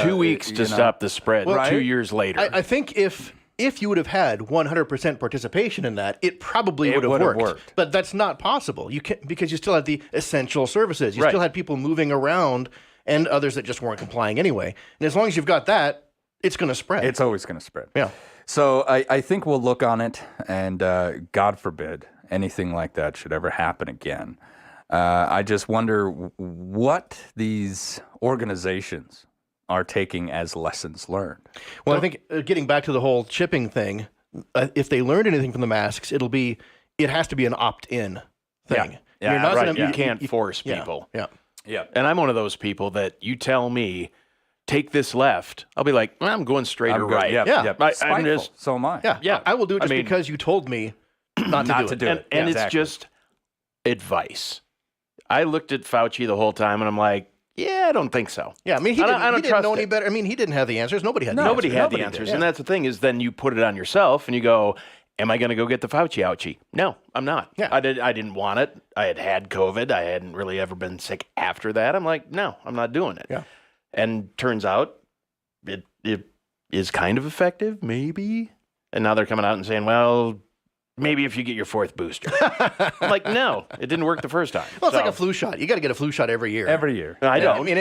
Speaker 4: 2 weeks to stop the spread.
Speaker 3: Well,
Speaker 4: 2 years later.
Speaker 3: I think if you would have had 100% participation in that, it probably would have worked. But that's not possible. You can't, because you still had the essential services. You still had people moving around and others that just weren't complying anyway. And as long as you've got that, it's going to spread.
Speaker 2: It's always going to spread.
Speaker 3: Yeah.
Speaker 2: So I think we'll look on it, and God forbid anything like that should ever happen again. I just wonder what these organizations are taking as lessons learned.
Speaker 3: Well, I think getting back to the whole chipping thing, if they learned anything from the masks, it has to be an opt-in thing.
Speaker 4: Yeah,
Speaker 3: You're not
Speaker 4: right.
Speaker 3: gonna-
Speaker 4: You can't force people.
Speaker 3: Yeah.
Speaker 2: Yeah.
Speaker 4: And I'm one of those people that you tell me, take this left. I'll be like, I'm going straight or right.
Speaker 2: Yep,
Speaker 3: Yeah.
Speaker 2: yep.
Speaker 4: I'm
Speaker 2: Spiteful.
Speaker 4: just-
Speaker 2: So am I.
Speaker 3: Yeah.
Speaker 4: Yeah.
Speaker 3: I will do it
Speaker 4: I
Speaker 3: just
Speaker 4: mean-
Speaker 3: because you told me not to do it.
Speaker 4: And
Speaker 2: Exactly.
Speaker 4: it's just advice. I looked at Fauci the whole time, and I'm like, yeah, I don't think so.
Speaker 3: Yeah, I mean, he
Speaker 4: I don't
Speaker 3: didn't
Speaker 4: trust
Speaker 3: know any
Speaker 4: it.
Speaker 3: better. I mean, he didn't have the answers. Nobody had the
Speaker 4: Nobody
Speaker 3: answers.
Speaker 4: had the
Speaker 3: Nobody
Speaker 4: answers.
Speaker 3: did,
Speaker 4: And
Speaker 3: yeah.
Speaker 4: that's the thing is then you put it on yourself and you go, am I going to go get the Fauci ouchie? No, I'm not.
Speaker 3: Yeah.
Speaker 4: I didn't want it. I had COVID. I hadn't really ever been sick after that. I'm like, no, I'm not doing it.
Speaker 3: Yeah.
Speaker 4: And turns out it is kind of effective, maybe. And now they're coming out and saying, well, maybe if you get your 4th booster. I'm like, no, it didn't work the first time.
Speaker 3: Well, it's like a flu shot. You got to get a flu shot every year.
Speaker 2: Every year.
Speaker 4: I
Speaker 3: Yeah,
Speaker 4: don't.
Speaker 3: I mean,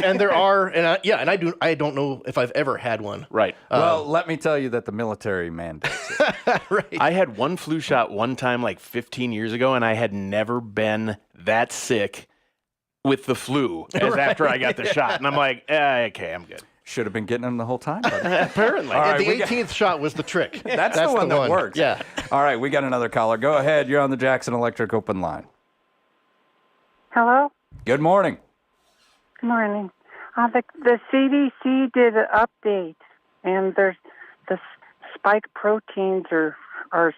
Speaker 3: and there are, and I don't know if I've ever had one.
Speaker 4: Right.
Speaker 2: Well, let me tell you that the military mandates it.
Speaker 3: Right.
Speaker 4: I had one flu shot one time like 15 years ago, and I had never been that sick with the flu as after I got the shot. And I'm like, okay, I'm good.
Speaker 2: Should have been getting them the whole time. But
Speaker 4: Apparently.
Speaker 2: All right,
Speaker 3: the
Speaker 2: we got-
Speaker 3: 18th shot was the trick.
Speaker 2: that's the one that works.
Speaker 3: Yeah.
Speaker 2: All right, we got another caller. Go ahead. You're on the Jackson Electric open line.
Speaker 12: Hello?
Speaker 2: Good morning.
Speaker 12: Good morning. The CDC did an update, and there's the spike proteins are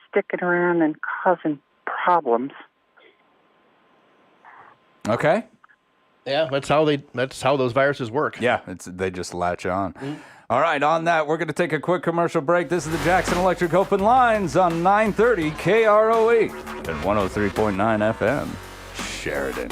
Speaker 12: sticking around and causing problems.
Speaker 2: Okay.
Speaker 3: Yeah, that's how those viruses work.
Speaker 2: Yeah, they just latch on. All right, on that, we're going to take a quick commercial break. This is the Jackson Electric Open Lines on 930 KROE and 103.9 FM, Sheridan.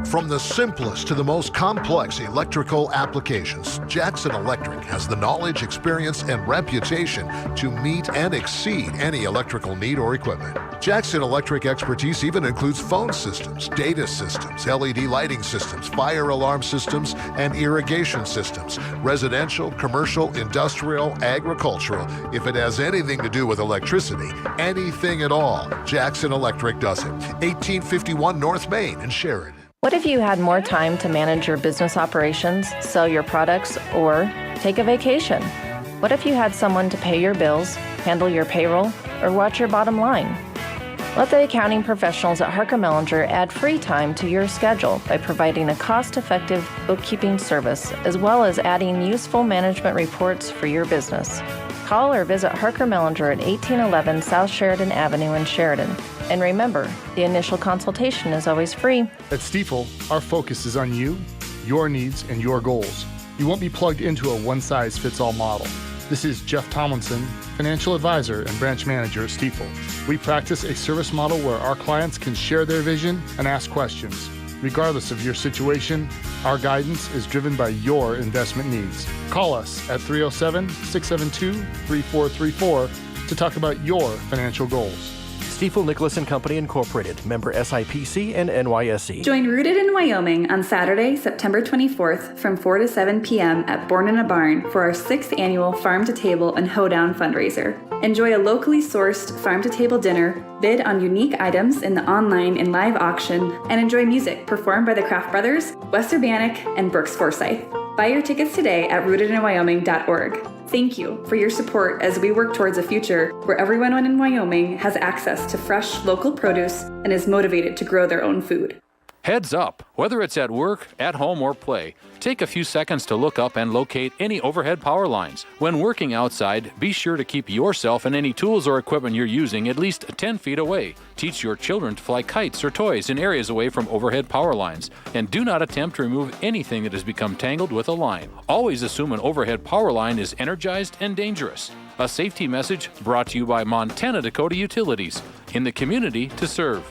Speaker 1: From the simplest to the most complex electrical applications, Jackson Electric has the knowledge, experience, and reputation to meet and exceed any electrical need or equipment. Jackson Electric expertise even includes phone systems, data systems, LED lighting systems, fire alarm systems, and irrigation systems, residential, commercial, industrial, agricultural. If it has anything to do with electricity, anything at all, Jackson Electric does it. 1851 North Main in Sheridan.
Speaker 13: What if you had more time to manage your business operations, sell your products, or take a vacation? What if you had someone to pay your bills, handle your payroll, or watch your bottom line? Let the accounting professionals at Harker Mellinger add free time to your schedule by providing a cost-effective bookkeeping service, as well as adding useful management reports for your business. Call or visit Harker Mellinger at 1811 South Sheridan Avenue in Sheridan. And remember, the initial consultation is always free.
Speaker 14: At Stiefel, our focus is on you, your needs, and your goals. You won't be plugged into a one-size-fits-all model. This is Jeff Tomlinson, financial advisor and branch manager at Stiefel. We practice a service model where our clients can share their vision and ask questions. Regardless of your situation, our guidance is driven by your investment needs. Call us at 307-672-3434 to talk about your financial goals.
Speaker 3: Stiefel Nicholas & Company Incorporated, member SIPC and NYSE.
Speaker 15: Join Rooted in Wyoming on Saturday, September 24th from 4 to 7 p.m. at Born in a Barn for our 6th annual Farm to Table and Hoedown fundraiser. Enjoy a locally sourced farm-to-table dinner, bid on unique items in the online and live auction, and enjoy music performed by the Craft Brothers, Wes Urbanic, and Brooks Forsyth. Buy your tickets today at rootedinwyoming.org. Thank you for your support as we work towards a future where everyone in Wyoming has access to fresh local produce and is motivated to grow their own food.
Speaker 16: Heads up, whether it's at work, at home, or play, take a few seconds to look up and locate any overhead power lines. When working outside, be sure to keep yourself and any tools or equipment you're using at least 10 feet away. Teach your children to fly kites or toys in areas away from overhead power lines. And do not attempt to remove anything that has become tangled with a line. Always assume an overhead power line is energized and dangerous. A safety message brought to you by Montana Dakota Utilities, in the community to serve.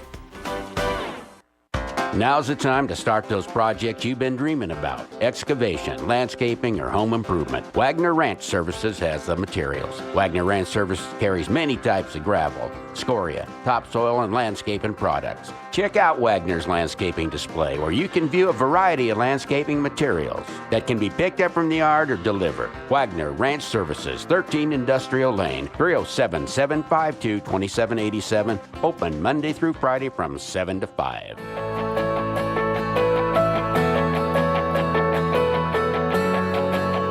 Speaker 17: Now's the time to start those projects you've been dreaming about. Excavation, landscaping, or home improvement. Wagner Ranch Services has the materials. Wagner Ranch Services carries many types of gravel, scoria, topsoil, and landscaping products. Check out Wagner's landscaping display, where you can view a variety of landscaping materials that can be picked up from the yard or delivered. Wagner Ranch Services, 13 Industrial Lane, 307-752-2787. Open Monday through Friday from 7 to 5.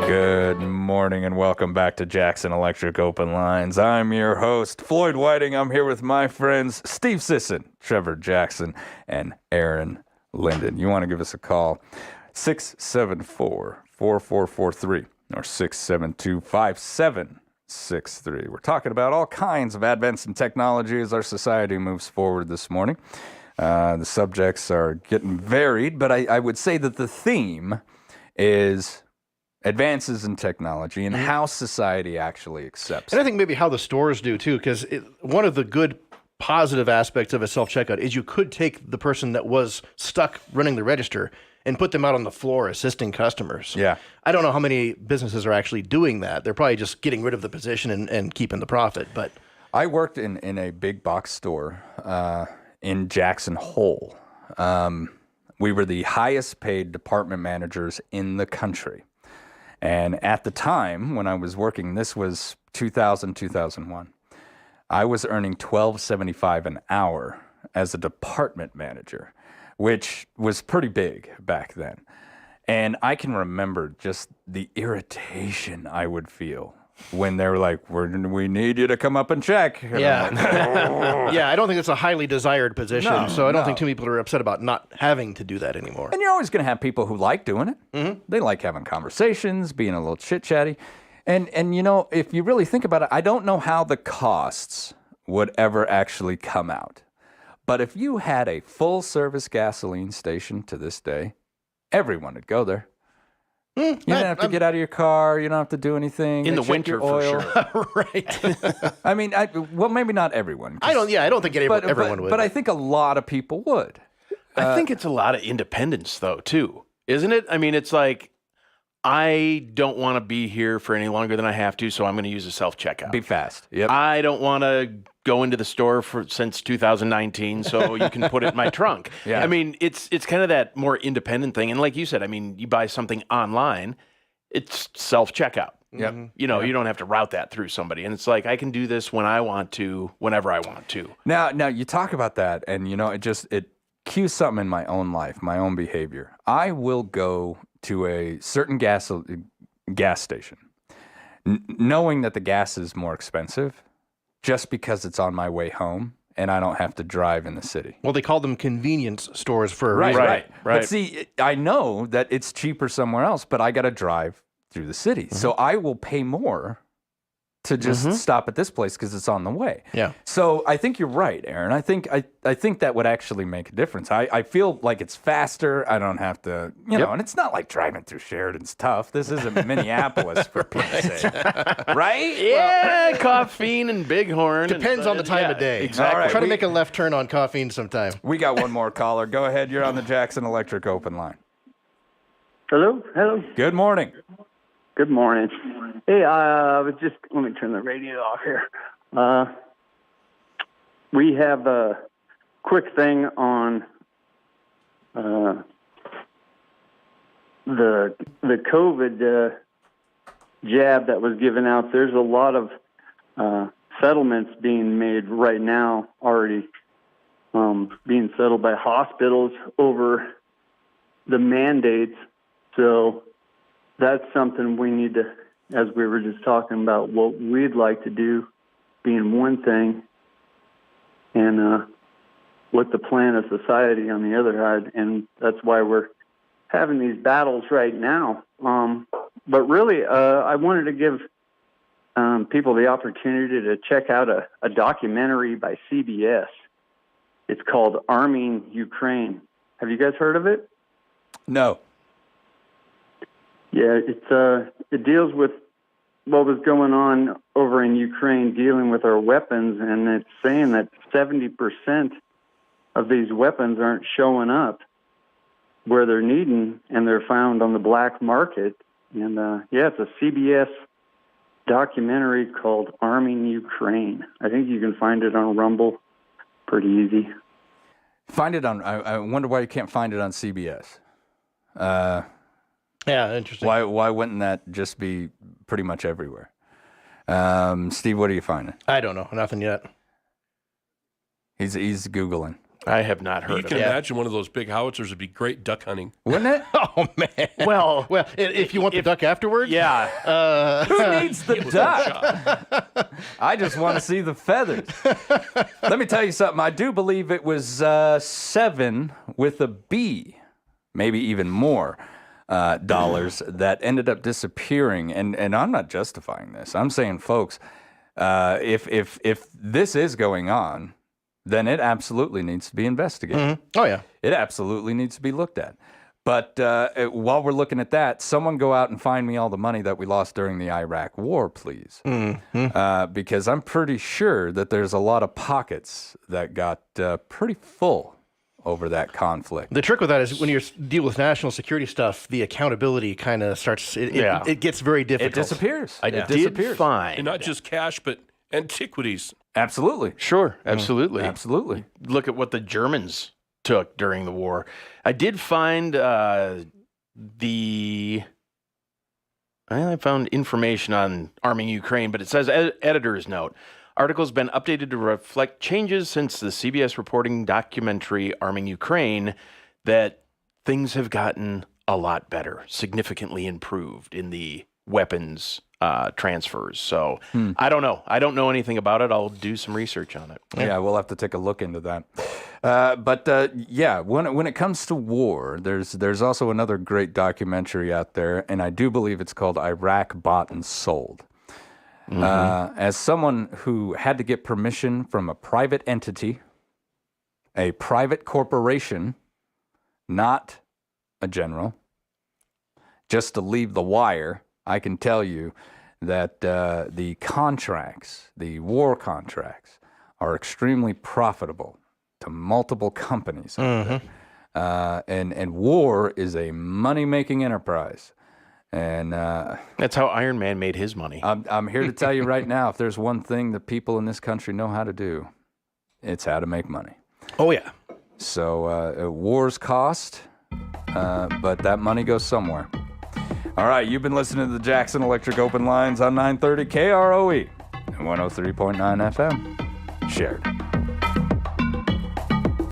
Speaker 2: Good morning and welcome back to Jackson Electric Open Lines. I'm your host, Floyd Whiting. I'm here with my friends Steve Sisson, Trevor Jackson, and Aaron Linden. You want to give us a call, 674-4443 or 672-5763. We're talking about all kinds of advances in technology as our society moves forward this morning. The subjects are getting varied, but I would say that the theme is advances in technology and how society actually accepts
Speaker 3: And I think maybe how the stores do too, because one of the good positive aspects of a self-checkout is you could take the person that was stuck running the register and put them out on the floor assisting customers.
Speaker 2: Yeah.
Speaker 3: I don't know how many businesses are actually doing that. They're probably just getting rid of the position and keeping the profit. But
Speaker 2: I worked in a big box store in Jackson Hole. We were the highest paid department managers in the country. And at the time when I was working, this was 2000, 2001, I was earning $12.75 an hour as a department manager, which was pretty big back then. And I can remember just the irritation I would feel when they were like, we need you to come up and check. And
Speaker 3: yeah.
Speaker 2: I'm like,
Speaker 3: Yeah, I don't think it's a highly desired position.
Speaker 2: No,
Speaker 3: so I don't
Speaker 2: no.
Speaker 3: think too many people are upset about not having to do that anymore.
Speaker 2: And you're always going to have people who like doing it.
Speaker 3: Mm-hmm.
Speaker 2: They like having conversations, being a little chit-chatty. And you know, if you really think about it, I don't know how the costs would ever actually come out. But if you had a full-service gasoline station to this day, everyone would go there. You don't have to get out of your car. You don't have to do anything.
Speaker 4: In
Speaker 2: They
Speaker 4: the
Speaker 2: check
Speaker 4: winter,
Speaker 2: your
Speaker 4: for
Speaker 2: oil.
Speaker 4: sure.
Speaker 3: Right.
Speaker 2: I mean, well, maybe not everyone.
Speaker 3: I don't think everyone would.
Speaker 2: But I think a lot of people would.
Speaker 4: I think it's a lot of independence, though, too, isn't it? I mean, it's like, I don't want to be here for any longer than I have to, so I'm going to use a self-checkout.
Speaker 2: Be fast. Yep.
Speaker 4: I don't want to go into the store since 2019, so you can put it in my trunk.
Speaker 2: Yeah.
Speaker 4: I mean, it's kind of that more independent thing. And like you said, I mean, you buy something online, it's self-checkout.
Speaker 2: Yep.
Speaker 4: You know, you don't have to route that through somebody. And it's like, I can do this when I want to, whenever I want to.
Speaker 2: Now you talk about that, and you know, it cues something in my own life, my own behavior. I will go to a certain gas station, knowing that the gas is more expensive, just because it's on my way home and I don't have to drive in the city.
Speaker 3: Well, they call them convenience stores for a
Speaker 2: Right,
Speaker 3: reason.
Speaker 2: right. But see, I know that it's cheaper somewhere else, but I got to drive through the city. So I will pay more to just stop at this place because it's on the way.
Speaker 3: Yeah.
Speaker 2: So I think you're right, Aaron. I think that would actually make a difference. I feel like it's faster. I don't have to, you know, and it's not like driving through Sheridan's tough. This isn't Minneapolis for Pete's sake. Right?
Speaker 4: Yeah, caffeine and bighorn.
Speaker 3: Depends on the time of day.
Speaker 4: Exactly.
Speaker 2: All right,
Speaker 3: Try to make a left turn on caffeine sometime.
Speaker 2: We got one more caller. Go ahead. You're on the Jackson Electric Open Line.
Speaker 18: Hello?
Speaker 2: Good morning.
Speaker 18: Good morning. Hey, let me turn the radio off here. We have a quick thing on the COVID jab that was given out. There's a lot of settlements being made right now already, being settled by hospitals over the mandates. So that's something we need to, as we were just talking about, what we'd like to do being one thing, and what the plan of society on the other side. And that's why we're having these battles right now. But really, I wanted to give people the opportunity to check out a documentary by CBS. It's called Arming Ukraine. Have you guys heard of it?
Speaker 2: No.
Speaker 18: Yeah, it deals with what was going on over in Ukraine dealing with our weapons, and it's saying that 70% of these weapons aren't showing up. where they're needing, and they're found on the black market. And it's a CBS documentary called Arming Ukraine. I think you can find it on Rumble pretty easy.
Speaker 2: Find it on, I wonder why you can't find it on CBS.
Speaker 3: Yeah, interesting.
Speaker 2: Why wouldn't that just be pretty much everywhere? Steve, what are you finding?
Speaker 3: I don't know. Nothing yet.
Speaker 2: He's Googling.
Speaker 4: I have not heard
Speaker 5: You
Speaker 4: of
Speaker 5: can
Speaker 4: it.
Speaker 5: imagine one of those big howitzers would be great duck hunting.
Speaker 2: Wouldn't it?
Speaker 3: Oh, man.
Speaker 4: Well,
Speaker 3: if you want the duck afterwards?
Speaker 4: Yeah.
Speaker 2: Who needs the duck? I just want to see the feathers. Let me tell you something. I do believe it was 7 with a B, maybe even more, dollars that ended up disappearing. And I'm not justifying this. I'm saying, folks, if this is going on, then it absolutely needs to be investigated.
Speaker 3: Mm-hmm. Oh, yeah.
Speaker 2: It absolutely needs to be looked at. But while we're looking at that, someone go out and find me all the money that we lost during the Iraq War, please.
Speaker 3: Mm-hmm.
Speaker 2: Because I'm pretty sure that there's a lot of pockets that got pretty full over that conflict.
Speaker 3: The trick with that is when you deal with national security stuff, the accountability kind of starts, it gets very difficult.
Speaker 2: It disappears.
Speaker 4: I did find.
Speaker 5: And not just cash, but antiquities.
Speaker 2: Absolutely.
Speaker 4: Sure, absolutely.
Speaker 2: Absolutely.
Speaker 4: Look at what the Germans took during the war. I did find I found information on arming Ukraine, but it says editor's note. Article has been updated to reflect changes since the CBS reporting documentary Arming Ukraine, that things have gotten a lot better, significantly improved in the weapons transfers. So I don't know. I don't know anything about it. I'll do some research on it.
Speaker 2: Yeah, we'll have to take a look into that. When it comes to war, there's also another great documentary out there, and I do believe it's called Iraq Bought and Sold. As someone who had to get permission from a private entity, a private corporation, not a general, just to leave the wire, I can tell you that the contracts, the war contracts, are extremely profitable to multiple companies. And war is a money-making enterprise. And
Speaker 4: that's how Iron Man made his money.
Speaker 2: I'm here to tell you right now, if there's one thing that people in this country know how to do, it's how to make money.
Speaker 3: Oh, yeah.
Speaker 2: So wars cost, but that money goes somewhere. All right, you've been listening to the Jackson Electric Open Lines on 930 KROE and 103.9 FM. Sheridan.